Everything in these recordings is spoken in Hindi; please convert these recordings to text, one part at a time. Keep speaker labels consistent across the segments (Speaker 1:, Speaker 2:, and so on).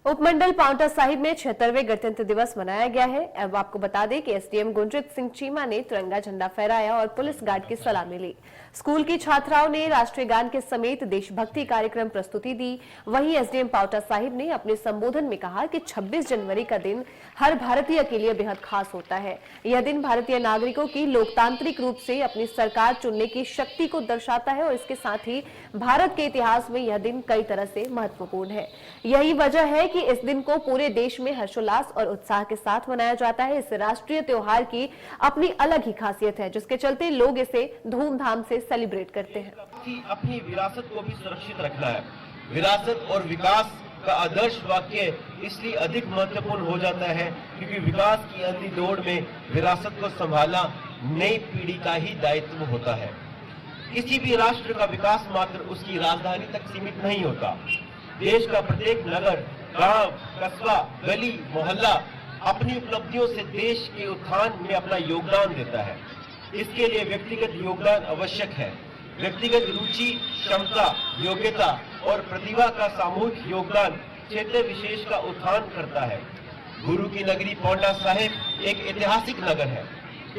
Speaker 1: उपमंडल पांवटा साहिब में 76वें गणतंत्र दिवस मनाया गया है। अब आपको बता दें कि एसडीएम गुरजीत सिंह चीमा ने तिरंगा झंडा फहराया और पुलिस गार्ड की सलामी ली। स्कूल की छात्राओं ने राष्ट्रीय गान के समेत देशभक्ति कार्यक्रम प्रस्तुति दी। वहीं एसडीएम पांवटा साहिब ने अपने संबोधन में कहा कि 26 जनवरी का दिन हर भारतीय के लिए बेहद खास होता है। यह दिन भारतीय नागरिकों की लोकतांत्रिक रूप से अपनी सरकार चुनने की शक्ति को दर्शाता है और इसके साथ ही भारत के इतिहास में यह दिन कई तरह से महत्वपूर्ण है। यही वजह है कि इस दिन को पूरे देश में हर्षोल्लास और उत्साह के साथ मनाया जाता है। इस राष्ट्रीय त्योहार की अपनी अलग ही खासियत है, जिसके चलते लोग इसे धूमधाम से सेलिब्रेट करते हैं।
Speaker 2: अपनी विरासत को भी सुरक्षित रखना है। विरासत और विकास का आदर्श वाक्य इसलिए अधिक महत्वपूर्ण हो जाता है क्योंकि विकास की अंधी दौड़ में विरासत को संभालना नई पीढ़ी का ही दायित्व होता है। किसी भी राष्ट्र का विकास मात्र उसकी राजधानी तक सीमित नहीं होता। देश का प्रत्येक नगर, गांव, कस्बा, गली, मोहल्ला अपनी उपलब्धियों से देश के उत्थान में अपना योगदान देता है। इसके लिए व्यक्तिगत योगदान आवश्यक है। व्यक्तिगत रुचि, क्षमता, योग्यता और प्रतिभा का सामूहिक योगदान क्षेत्र विशेष का उत्थान करता है। गुरु की नगरी पांवटा साहिब एक ऐतिहासिक नगर है।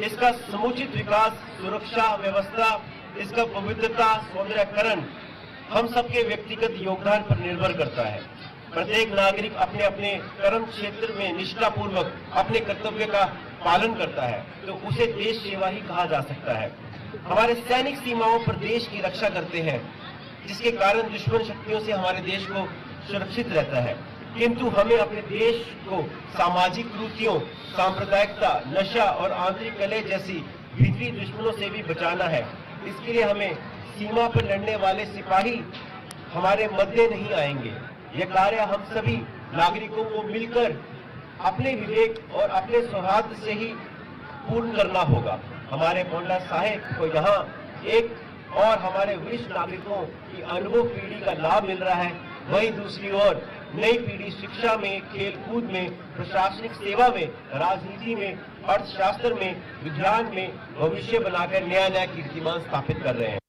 Speaker 2: इसका समुचित विकास, सुरक्षा व्यवस्था, इसका पवित्रता, सौंदर्यकरण हम सबके व्यक्तिगत योगदान पर निर्भर करता है। प्रत्येक नागरिक अपने अपने कर्म क्षेत्र में निष्ठापूर्वक अपने कर्तव्य का पालन करता है तो उसे देश सेवा ही कहा जा सकता है। हमारे सैनिक सीमाओं पर देश की रक्षा करते हैं, जिसके कारण दुश्मन शक्तियों से हमारे देश को सुरक्षित रहता है। किंतु हमें अपने देश को सामाजिक कुरीतियों, सांप्रदायिकता, नशा और आंतरिक कलह जैसी भीतरी दुश्मनों से भी बचाना है। इसके लिए हमें सीमा पर लड़ने वाले सिपाही हमारे मध्य नहीं आएंगे। यह कार्य हम सभी नागरिकों को मिलकर अपने विवेक और अपने सौहार्द से ही पूर्ण करना होगा। हमारे पांवटा साहिब को यहाँ एक और हमारे वरिष्ठ नागरिकों की अनुभव पीढ़ी का लाभ मिल रहा है। वहीं दूसरी ओर नई पीढ़ी शिक्षा में, खेलकूद में, प्रशासनिक सेवा में, राजनीति में, अर्थशास्त्र में, विज्ञान में भविष्य बनाकर नया नया कीर्तिमान स्थापित कर रहे हैं।